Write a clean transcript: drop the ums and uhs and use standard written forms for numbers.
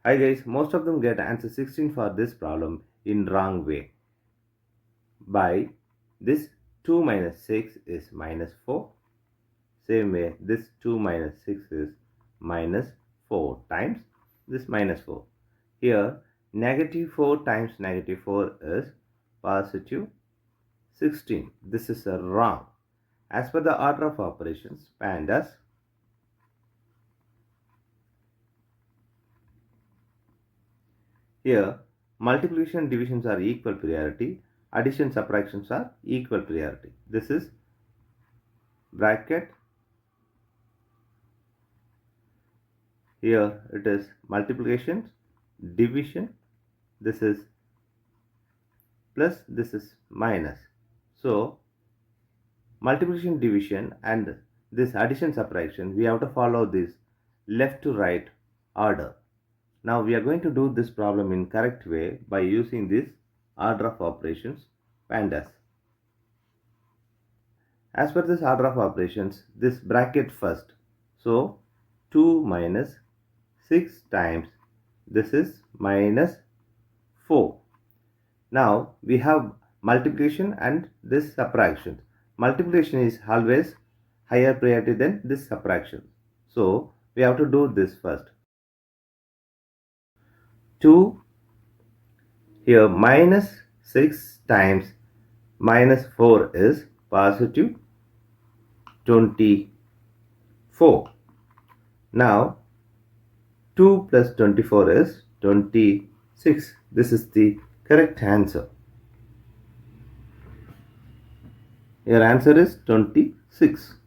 Hi guys, most of them get answer 16 for this problem in wrong way. By this 2 minus 6 is minus 4. Same way, this 2 minus 6 is minus 4 times this minus 4. Here, negative 4 times negative 4 is positive 16. This is a wrong. As per the order of operations, PEMDAS, here multiplication and divisions are equal priority, addition subtractions are equal priority. This is bracket. Here it is multiplication, division, this is plus, this is minus. So multiplication, division and this addition subtraction, we have to follow this left to right order. Now we are going to do this problem in correct way by using this order of operations PEMDAS. As per this order of operations, this bracket first. So 2 minus 6 times this is minus 4. Now we have multiplication and this subtraction. Multiplication is always higher priority than this subtraction. So we have to do this first. 2 here minus 6 times minus 4 is positive 24. Now 2 plus 24 is 26. This is the correct answer. Your answer is 26.